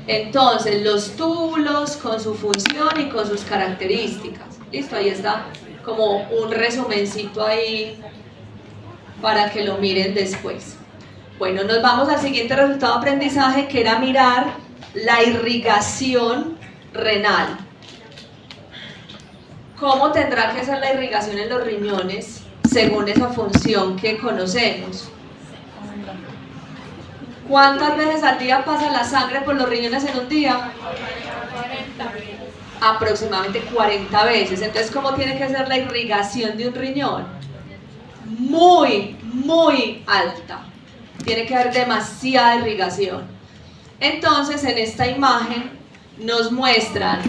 Entonces, los túbulos con su función y con sus características. Listo, ahí está como un resumencito ahí para que lo miren después. Bueno, nos vamos al siguiente resultado de aprendizaje, que era mirar la irrigación renal. ¿Cómo tendrá que ser la irrigación en los riñones según esa función que conocemos? ¿Cuántas veces al día pasa la sangre por los riñones en un día? 40. Aproximadamente 40 veces. Entonces, ¿cómo tiene que ser la irrigación de un riñón? Muy, muy alta. Tiene que haber demasiada irrigación. Entonces, en esta imagen nos muestran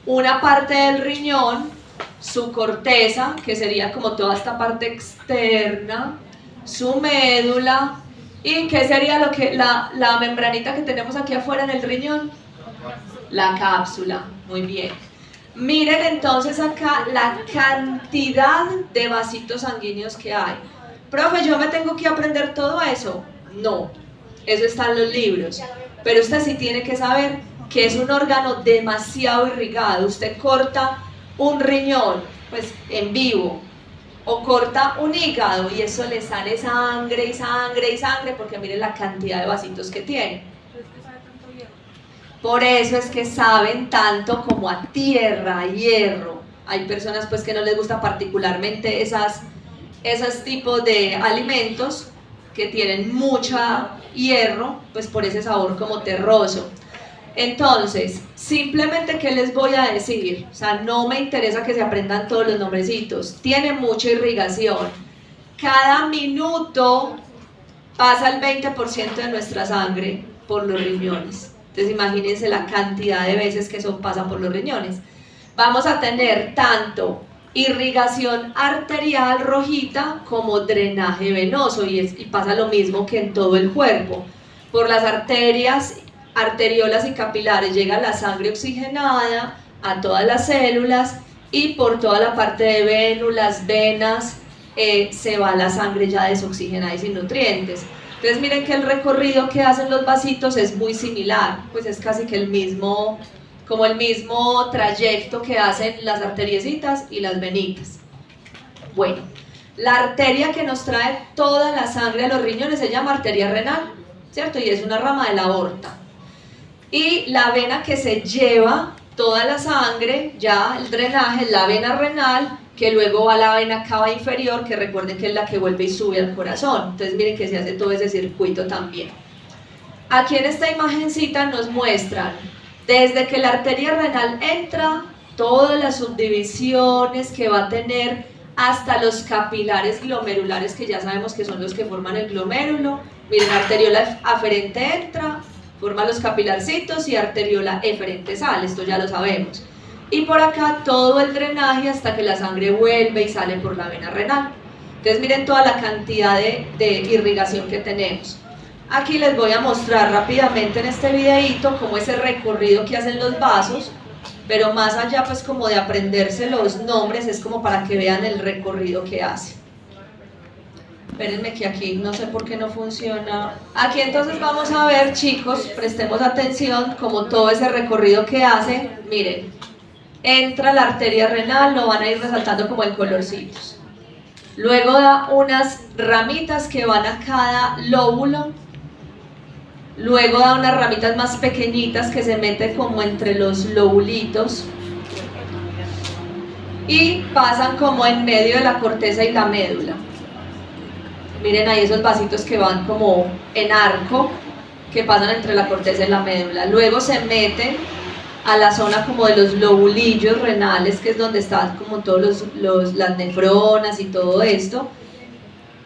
una parte del riñón, su corteza, que sería como toda esta parte externa, su médula, y ¿qué sería lo que la membranita que tenemos aquí afuera en el riñón? La cápsula. Muy bien. Miren entonces acá la cantidad de vasitos sanguíneos que hay. Profe, ¿yo me tengo que aprender todo eso? No, eso está en los libros. Pero usted sí tiene que saber que es un órgano demasiado irrigado. Usted corta un riñón, pues en vivo, o corta un hígado y eso le sale sangre y sangre y sangre, porque miren la cantidad de vasitos que tiene. Por eso es que saben tanto como a tierra, a hierro. Hay personas pues que no les gusta particularmente esos tipos de alimentos que tienen mucha hierro, pues por ese sabor como terroso. Entonces, simplemente ¿qué les voy a decir? O sea, no me interesa que se aprendan todos los nombrecitos. Tiene mucha irrigación. Cada minuto pasa el 20% de nuestra sangre por los riñones. Entonces, imagínense la cantidad de veces que eso pasa por los riñones. Vamos a tener tanto irrigación arterial rojita como drenaje venoso, y pasa lo mismo que en todo el cuerpo. Por las arterias, arteriolas y capilares llega la sangre oxigenada a todas las células, y por toda la parte de vénulas, venas, se va la sangre ya desoxigenada y sin nutrientes. Entonces miren que el recorrido que hacen los vasitos es muy similar, pues es casi que el mismo trayecto que hacen las arteriecitas y las venitas. Bueno, la arteria que nos trae toda la sangre a los riñones se llama arteria renal, ¿cierto? Y es una rama de la aorta. Y la vena que se lleva toda la sangre, ya el drenaje, es la vena renal, que luego va a la vena cava inferior, que recuerden que es la que vuelve y sube al corazón. Entonces miren que se hace todo ese circuito también. Aquí en esta imagencita nos muestran desde que la arteria renal entra, todas las subdivisiones que va a tener, hasta los capilares glomerulares, que ya sabemos que son los que forman el glomérulo. Miren, arteriola aferente entra, forma los capilarcitos, y arteriola eferente sale, esto ya lo sabemos. Y por acá todo el drenaje hasta que la sangre vuelve y sale por la vena renal. Entonces miren toda la cantidad de irrigación que tenemos. Aquí les voy a mostrar rápidamente en este videito cómo es el recorrido que hacen los vasos, pero más allá pues como de aprenderse los nombres, es como para que vean el recorrido que hace. Espérenme que aquí no sé por qué no funciona. Aquí entonces vamos a ver, chicos, prestemos atención como todo ese recorrido que hace. Miren, entra la arteria renal, lo van a ir resaltando como en colorcitos. Luego da unas ramitas que van a cada lóbulo. Luego da unas ramitas más pequeñitas que se meten como entre los lobulitos y pasan como en medio de la corteza y la médula. Miren ahí esos vasitos que van como en arco, que pasan entre la corteza y la médula. Luego se meten a la zona como de los lobulillos renales, que es donde están como todos las nefronas y todo esto.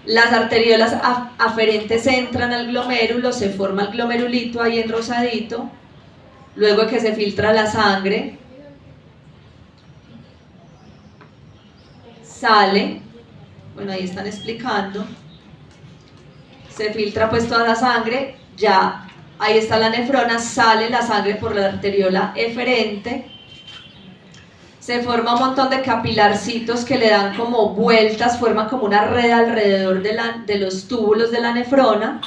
Las arteriolas aferentes entran al glomérulo, se forma el glomerulito ahí en rosadito, luego que se filtra la sangre, sale, bueno ahí están explicando, se filtra pues toda la sangre, ya ahí está la nefrona, sale la sangre por la arteriola eferente, se forma un montón de capilarcitos que le dan como vueltas, forman como una red alrededor de los túbulos de la nefrona,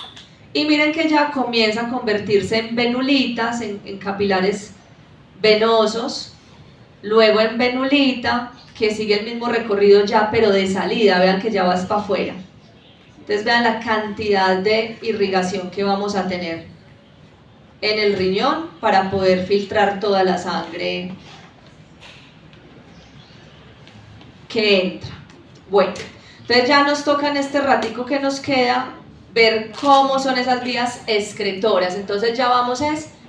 y miren que ya comienza a convertirse en venulitas, en capilares venosos, luego en venulita, que sigue el mismo recorrido ya, pero de salida, vean que ya vas para afuera. Entonces vean la cantidad de irrigación que vamos a tener en el riñón para poder filtrar toda la sangre que entra. Bueno, entonces ya nos toca en este ratico que nos queda ver cómo son esas vías excretoras. Entonces ya vamos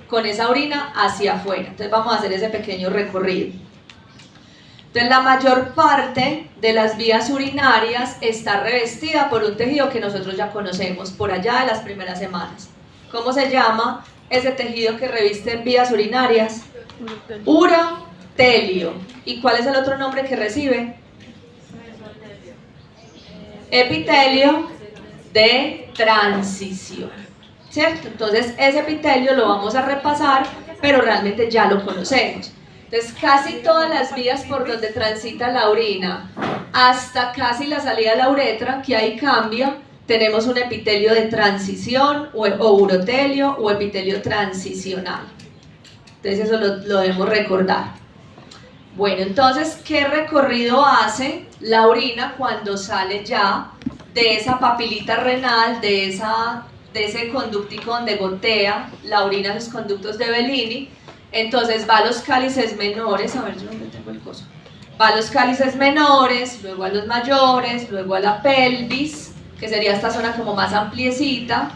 con esa orina hacia afuera. Entonces vamos a hacer ese pequeño recorrido. Entonces la mayor parte de las vías urinarias está revestida por un tejido que nosotros ya conocemos por allá de las primeras semanas. ¿Cómo se llama ese tejido que reviste vías urinarias? Urotelio. ¿Y cuál es el otro nombre que recibe? Epitelio de transición, ¿cierto? Entonces ese epitelio lo vamos a repasar, pero realmente ya lo conocemos. Entonces casi todas las vías por donde transita la orina, hasta casi la salida de la uretra, que ahí cambia, tenemos un epitelio de transición o urotelio o epitelio transicional. Entonces eso lo debemos recordar. Bueno, entonces, ¿qué recorrido hace la orina cuando sale ya de esa papilita renal, de ese conductico donde gotea la orina, los conductos de Bellini? Entonces va a los cálices menores, a ver yo dónde tengo el coso, va a los cálices menores, luego a los mayores, luego a la pelvis, que sería esta zona como más ampliecita,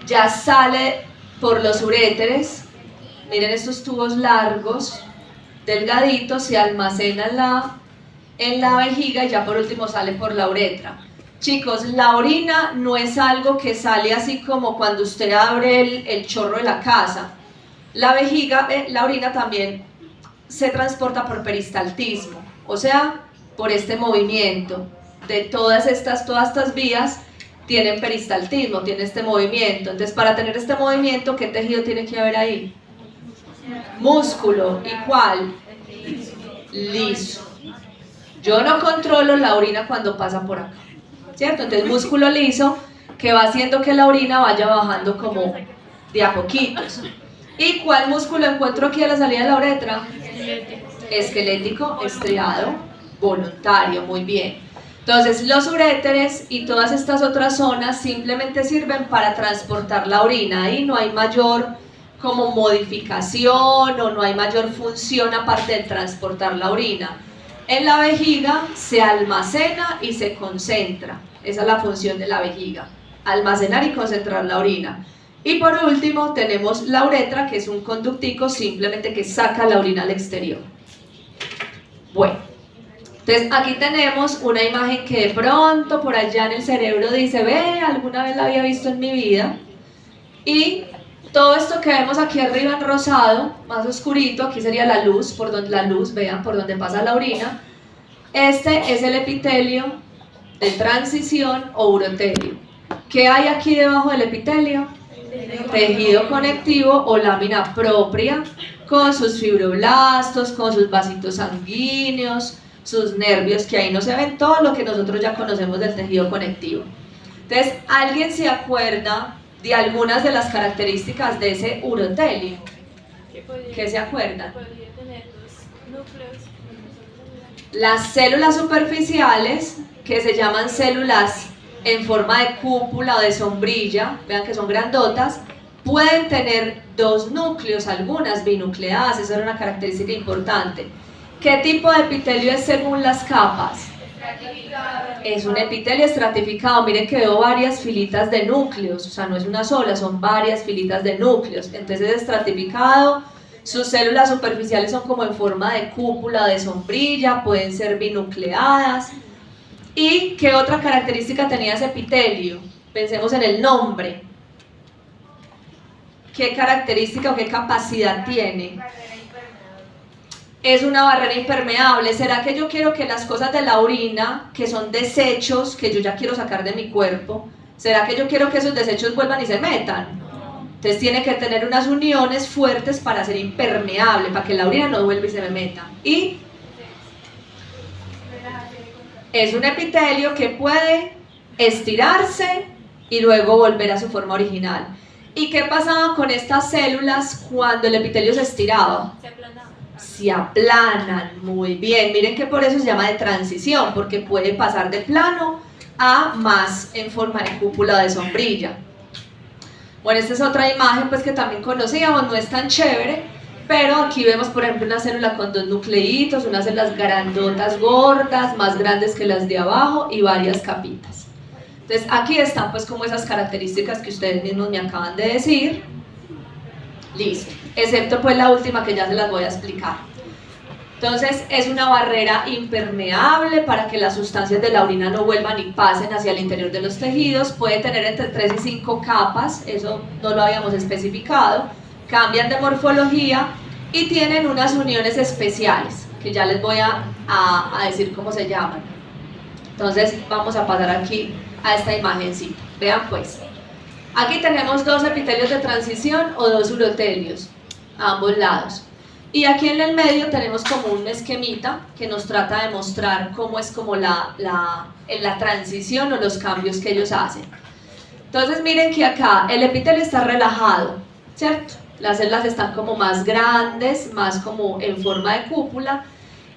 ya sale por los uréteres, miren estos tubos largos, delgaditos, se almacena en la vejiga y ya por último sale por la uretra. Chicos, la orina no es algo que sale así como cuando usted abre el chorro de la casa. La vejiga, la orina también se transporta por peristaltismo, o sea, por este movimiento de todas estas vías tienen peristaltismo, tiene este movimiento. Entonces, para tener este movimiento, ¿qué tejido tiene que haber ahí? Músculo. ¿Y cuál? Liso. Yo no controlo la orina cuando pasa por acá, ¿cierto? Entonces músculo liso que va haciendo que la orina vaya bajando como de a poquitos. ¿Y cuál músculo encuentro aquí a la salida de la uretra? Esquelético, estriado, voluntario, muy bien. Entonces los uréteres y todas estas otras zonas simplemente sirven para transportar la orina. Ahí no hay mayor como modificación o no hay mayor función aparte de transportar la orina. En la vejiga se almacena y se concentra. Esa es la función de la vejiga, almacenar y concentrar la orina. Y por último tenemos la uretra, que es un conductico simplemente que saca la orina al exterior. Bueno, entonces aquí tenemos una imagen que de pronto por allá en el cerebro dice, ve, alguna vez la había visto en mi vida. Y todo esto que vemos aquí arriba en rosado, más oscurito, aquí sería la luz, vean, por donde pasa la orina. Este es el epitelio de transición o urotelio. ¿Qué hay aquí debajo del epitelio? Tejido conectivo o lámina propia, con sus fibroblastos, con sus vasitos sanguíneos, sus nervios, que ahí no se ven, todo lo que nosotros ya conocemos del tejido conectivo. Entonces, ¿alguien se acuerda de algunas de las características de ese urotelio? ¿Qué se acuerdan? Podría tener dos núcleos. Las células superficiales, que se llaman células en forma de cúpula o de sombrilla, vean que son grandotas, pueden tener dos núcleos, algunas binucleadas, esa era una característica importante. ¿Qué tipo de epitelio es según las capas? Es un epitelio estratificado. Miren que veo varias filitas de núcleos, o sea, no es una sola, son varias filitas de núcleos. Entonces es estratificado, sus células superficiales son como en forma de cúpula, de sombrilla, pueden ser binucleadas. ¿Y qué otra característica tenía ese epitelio? Pensemos en el nombre. ¿Qué característica o qué capacidad tiene? Es una barrera impermeable. ¿Será que yo quiero que las cosas de la orina, que son desechos que yo ya quiero sacar de mi cuerpo, será que yo quiero que esos desechos vuelvan y se metan? Entonces tiene que tener unas uniones fuertes para ser impermeable, para que la orina no vuelva y se me meta. Y es un epitelio que puede estirarse y luego volver a su forma original. ¿Y qué pasaba con estas células cuando el epitelio se estiraba? Se aplanaba. Se aplanan, muy bien. Miren que por eso se llama de transición, porque puede pasar de plano a más en forma de cúpula o de sombrilla. Bueno, esta es otra imagen pues que también conocíamos, no es tan chévere, pero aquí vemos por ejemplo una célula con dos nucleitos, unas células grandotas, gordas, más grandes que las de abajo y varias capitas. Entonces aquí están pues como esas características que ustedes mismos me acaban de decir. Listo, excepto pues la última que ya se las voy a explicar. Entonces es una barrera impermeable para que las sustancias de la orina no vuelvan y pasen hacia el interior de los tejidos. Puede tener entre 3 y 5 capas, eso no lo habíamos especificado. Cambian de morfología y tienen unas uniones especiales, que ya les voy a decir cómo se llaman. Entonces vamos a pasar aquí a esta imagencita. Vean pues, aquí tenemos dos epitelios de transición o dos urotelios a ambos lados. Y aquí en el medio tenemos como un esquemita que nos trata de mostrar cómo es como la transición o los cambios que ellos hacen. Entonces miren que acá el epitelio está relajado, ¿cierto? Las células están como más grandes, más como en forma de cúpula.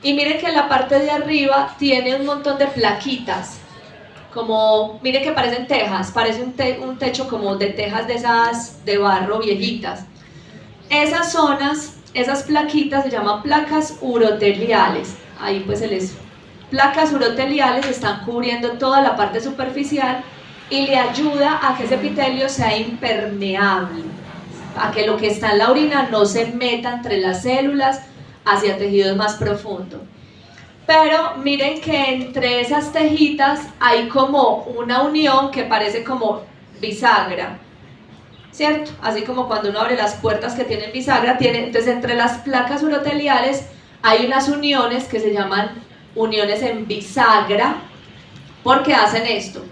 Y miren que en la parte de arriba tiene un montón de plaquitas. Como, miren que parecen tejas, parece un techo como de tejas de esas de barro viejitas. Esas zonas, esas plaquitas se llaman placas uroteliales. Ahí pues placas uroteliales están cubriendo toda la parte superficial y le ayuda a que ese epitelio sea impermeable, a que lo que está en la orina no se meta entre las células hacia tejidos más profundos. Pero miren que entre esas tejitas hay como una unión que parece como bisagra, ¿cierto? Así como cuando uno abre las puertas que tienen bisagra, entonces entre las placas uroteliales hay unas uniones que se llaman uniones en bisagra, porque hacen esto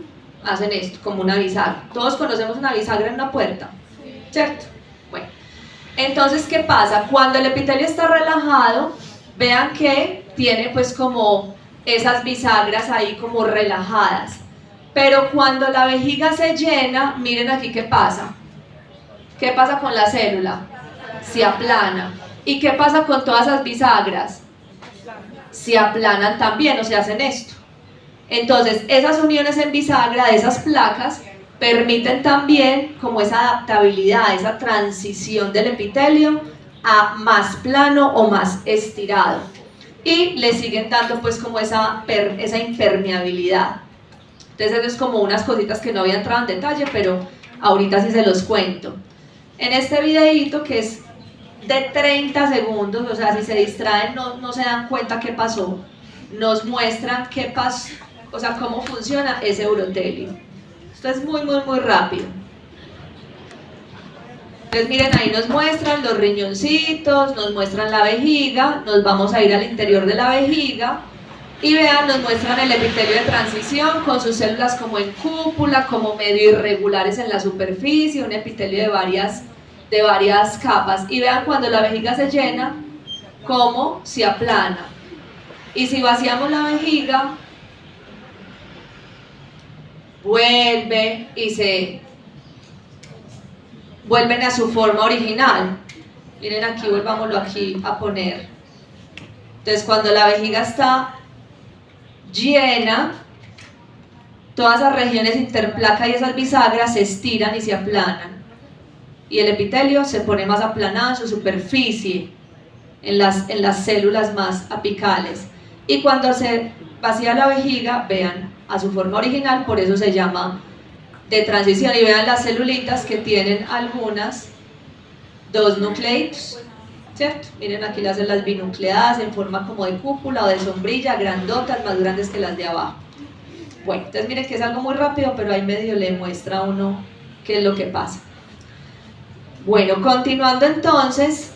como una bisagra. Todos conocemos una bisagra en una puerta, ¿cierto? Bueno, entonces ¿qué pasa? Cuando el epitelio está relajado, vean que tiene pues como esas bisagras ahí como relajadas, pero cuando la vejiga se llena, miren aquí qué pasa. ¿Qué pasa con la célula? Se aplana. ¿Y qué pasa con todas esas bisagras? Se aplanan también, o sea, hacen esto. Entonces, esas uniones en bisagra de esas placas permiten también como esa adaptabilidad, esa transición del epitelio a más plano o más estirado. Y le siguen dando pues como esa impermeabilidad. Entonces, eso es como unas cositas que no había entrado en detalle, pero ahorita sí se los cuento. En este videíto que es de 30 segundos, o sea, si se distraen no se dan cuenta qué pasó, nos muestran qué pasó, o sea, cómo funciona ese urotelio. Esto es muy rápido. Entonces miren, ahí nos muestran los riñoncitos, nos muestran la vejiga, nos vamos a ir al interior de la vejiga y vean, nos muestran el epitelio de transición con sus células como en cúpula, como medio irregulares en la superficie, un epitelio de varias capas. Y vean cuando la vejiga se llena, cómo se aplana. Y si vaciamos la vejiga, vuelve y se vuelven a su forma original. Miren aquí, volvámoslo aquí a poner. Entonces cuando la vejiga está llena, todas esas regiones interplaca y esas bisagras se estiran y se aplanan. Y el epitelio se pone más aplanado en su superficie, en las células más apicales. Y cuando se vacía la vejiga, vean, a su forma original, por eso se llama de transición. Y vean las celulitas que tienen algunas, dos nucleitos, ¿cierto? Miren aquí las células binucleadas en forma como de cúpula o de sombrilla, grandotas, más grandes que las de abajo. Bueno, entonces miren que es algo muy rápido, pero ahí medio le muestra a uno qué es lo que pasa. Bueno, continuando entonces,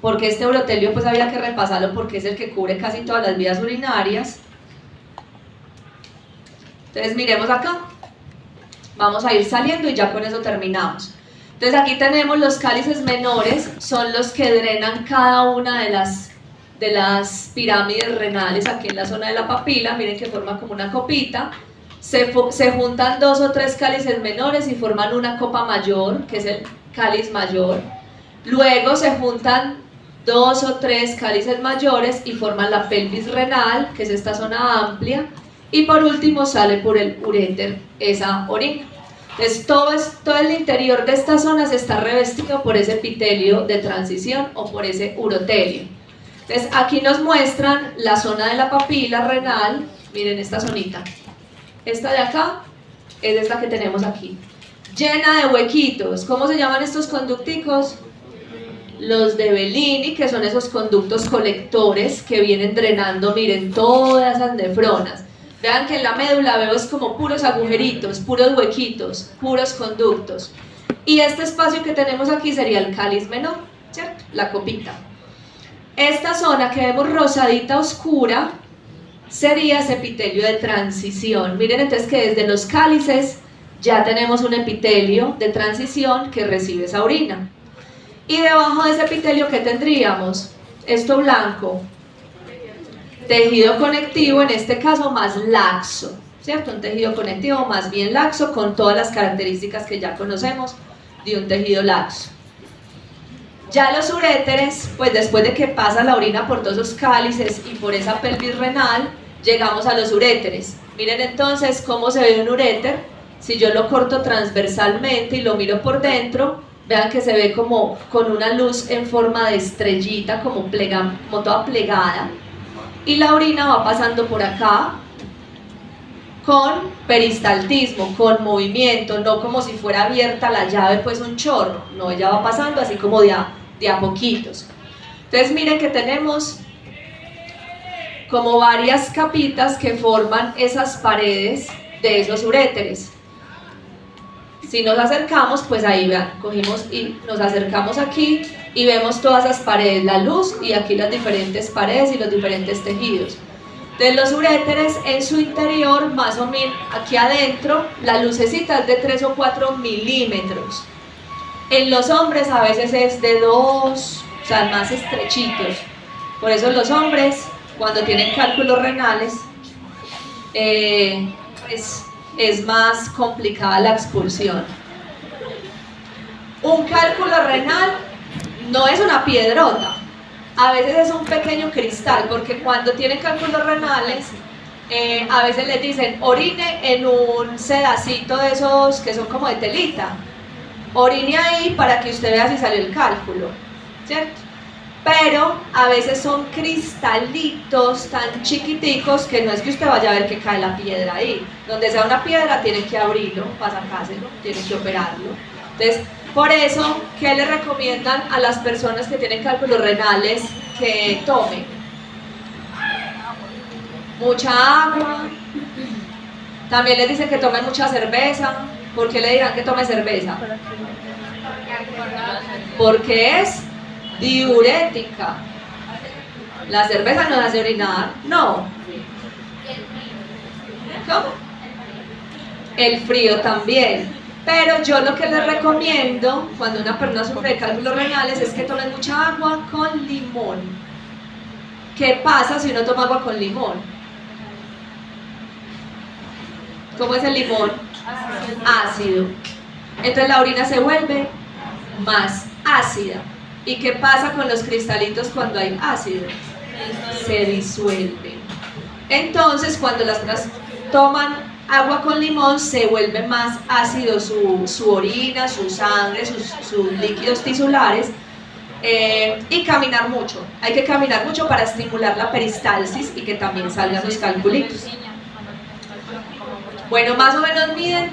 porque este urotelio pues había que repasarlo porque es el que cubre casi todas las vías urinarias. Entonces miremos acá, vamos a ir saliendo y ya con eso terminamos. Entonces aquí tenemos los cálices menores, son los que drenan cada una de las pirámides renales aquí en la zona de la papila. Miren que forma como una copita. se juntan 2 o 3 cálices menores y forman una copa mayor, que es el cáliz mayor. Luego se juntan 2 o 3 cálices mayores y forman la pelvis renal, que es esta zona amplia. Y por último sale por el uréter esa orina. Entonces todo el interior de esta zona se está revestido por ese epitelio de transición o por ese urotelio. Entonces aquí nos muestran la zona de la papila renal. Miren esta zonita. Esta de acá es esta que tenemos aquí, llena de huequitos. ¿Cómo se llaman estos conducticos? Los de Bellini, que son esos conductos colectores que vienen drenando, miren, todas esas nefronas. Vean que en la médula veo es como puros agujeritos, puros huequitos, puros conductos. Y este espacio que tenemos aquí sería el cáliz menor, ¿cierto? La copita. Esta zona que vemos rosadita oscura sería ese epitelio de transición. Miren entonces que desde los cálices ya tenemos un epitelio de transición que recibe esa orina. Y debajo de ese epitelio, ¿qué tendríamos? Esto blanco, tejido conectivo, en este caso más laxo, ¿cierto? Un tejido conectivo más bien laxo, con todas las características que ya conocemos de un tejido laxo. Ya los uréteres, pues después de que pasa la orina por todos esos cálices y por esa pelvis renal, llegamos a los uréteres. Miren entonces cómo se ve un uréter. Si yo lo corto transversalmente y lo miro por dentro, vean que se ve como con una luz en forma de estrellita, como toda plegada. Y la orina va pasando por acá con peristaltismo, con movimiento, no como si fuera abierta la llave, pues un chorro. No, ella va pasando así como de a poquitos. Entonces miren que tenemos como varias capitas que forman esas paredes de esos uréteres. Si nos acercamos, pues ahí vean, cogimos y nos acercamos aquí y vemos todas esas paredes, la luz y aquí las diferentes paredes y los diferentes tejidos. De los uréteres en su interior, más o menos aquí adentro, la lucecita es de 3 o 4 milímetros. En los hombres a veces es de 2, o sea, más estrechitos. Por eso los hombres, cuando tienen cálculos renales, es más complicada la expulsión. Un cálculo renal no es una piedrota, a veces es un pequeño cristal, porque cuando tienen cálculos renales, a veces les dicen, orine en un sedacito de esos que son como de telita, orine ahí para que usted vea si salió el cálculo, ¿cierto? Pero a veces son cristalitos tan chiquiticos que no es que usted vaya a ver que cae la piedra ahí. Donde sea una piedra tienen que abrirlo para sacárselo, tienen que operarlo. Entonces, por eso, ¿qué le recomiendan a las personas que tienen cálculos renales que tomen? Mucha agua. También les dicen que tomen mucha cerveza. ¿Por qué le dirán que tome cerveza? Porque es diurética. La cerveza nos hace orinar. No. ¿Cómo? El frío también. Pero yo lo que les recomiendo cuando una persona sufre de cálculos renales es que tomen mucha agua con limón. ¿Qué pasa si uno toma agua con limón? ¿Cómo es el limón? Ácido. Entonces la orina se vuelve más ácida. ¿Y qué pasa con los cristalitos cuando hay ácido? Se disuelven. Entonces cuando las personas toman agua con limón, se vuelve más ácido su orina, su sangre, sus líquidos tisulares. Y caminar mucho. Hay que caminar mucho para estimular la peristalsis y que también salgan los calculitos. Bueno, más o menos miden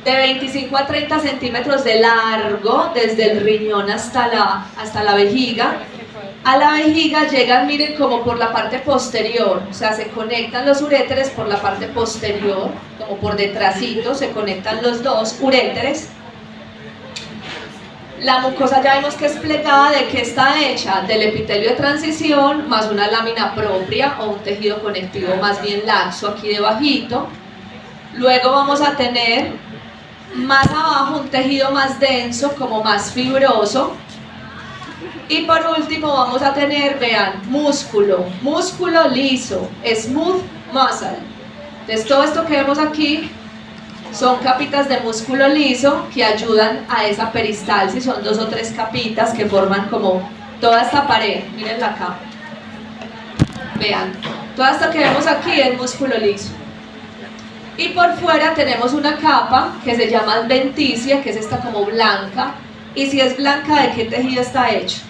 de 25 a 30 centímetros de largo desde el riñón hasta la vejiga. A la vejiga llegan, miren, como por la parte posterior, o sea, se conectan los uréteres por la parte posterior, como por detrásito, se conectan los dos uréteres. La mucosa ya vemos que es plegada. ¿De qué está hecha? Del epitelio de transición más una lámina propia o un tejido conectivo más bien laxo aquí debajito. Luego vamos a tener más abajo un tejido más denso, como más fibroso. Y por último vamos a tener, vean, músculo liso, smooth muscle. Entonces todo esto que vemos aquí son capitas de músculo liso que ayudan a esa peristalsis, son 2 o 3 capitas que forman como toda esta pared, mírenla acá. Vean, todo esto que vemos aquí es músculo liso. Y por fuera tenemos una capa que se llama adventicia, que es esta como blanca. Y si es blanca, ¿de qué tejido está hecho?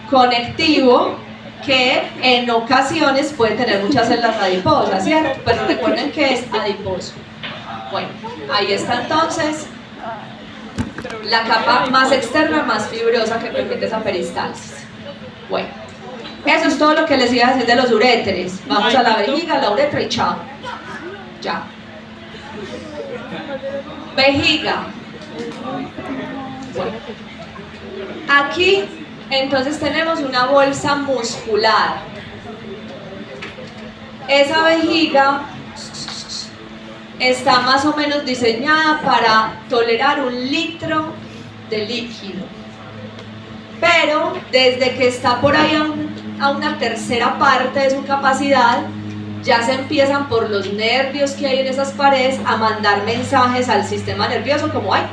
Conectivo, que en ocasiones puede tener muchas células adiposas, ¿cierto? Pero recuerden que es adiposo. Bueno, ahí está entonces la capa más externa, más fibrosa que permite esa peristalsis. Bueno, eso es todo lo que les iba a decir de los uréteres. Vamos a la vejiga, la uretra y chao. Ya. Vejiga. Bueno. Aquí entonces tenemos una bolsa muscular. Esa vejiga está más o menos diseñada para tolerar 1 litro de líquido. Pero desde que está por ahí a una tercera parte de su capacidad, ya se empiezan por los nervios que hay en esas paredes a mandar mensajes al sistema nervioso como, ay,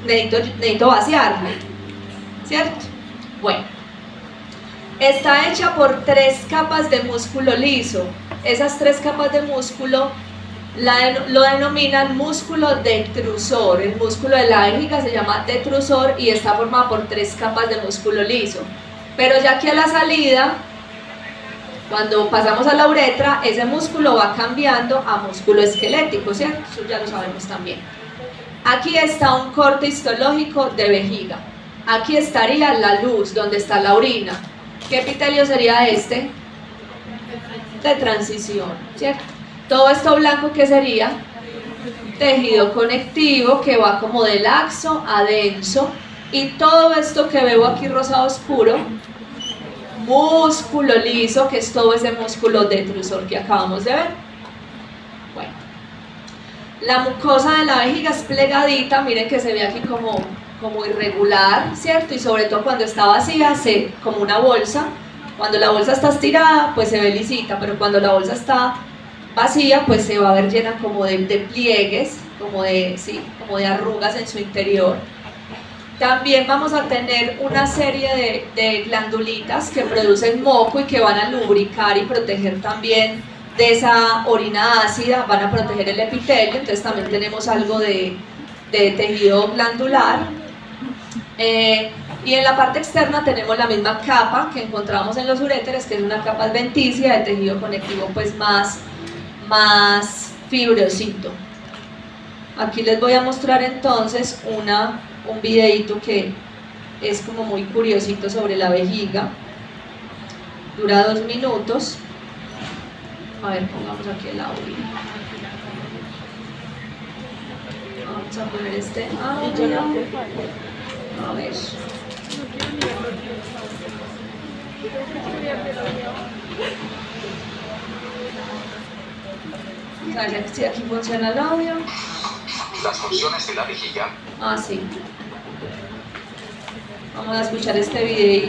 necesito vaciarme, ¿cierto? Bueno, está hecha por 3 capas de músculo liso. Esas 3 capas de músculo lo denominan músculo detrusor. El músculo de la vejiga se llama detrusor y está formado por 3 capas de músculo liso. Pero ya que a la salida, cuando pasamos a la uretra, ese músculo va cambiando a músculo esquelético, ¿cierto? Eso ya lo sabemos también. Aquí está un corte histológico de vejiga. Aquí estaría la luz, donde está la orina. ¿Qué epitelio sería este? De transición, ¿cierto? Todo esto blanco, ¿qué sería? Tejido conectivo, que va como de laxo a denso. Y todo esto que veo aquí rosado oscuro, músculo liso, que es todo ese músculo detrusor que acabamos de ver. Bueno, la mucosa de la vejiga es plegadita, miren que se ve aquí como irregular, ¿cierto? Y sobre todo cuando está vacía, como una bolsa. Cuando la bolsa está estirada, pues se ve lisita, pero cuando la bolsa está vacía, pues se va a ver llena como de pliegues, como de arrugas en su interior. También vamos a tener una serie de glandulitas que producen moco y que van a lubricar y proteger también de esa orina ácida, van a proteger el epitelio, entonces también tenemos algo de tejido glandular. Y en la parte externa tenemos la misma capa que encontramos en los uréteres, que es una capa adventicia de tejido conectivo pues más fibrosito. Aquí les voy a mostrar entonces un videito que es como muy curiosito sobre la vejiga. Dura 2 minutos. A ver, pongamos aquí el audio. Vamos a poner este audio. A ver. A ver si aquí funciona el audio. Las funciones de la vejiga. Ah, sí. Vamos a escuchar este video.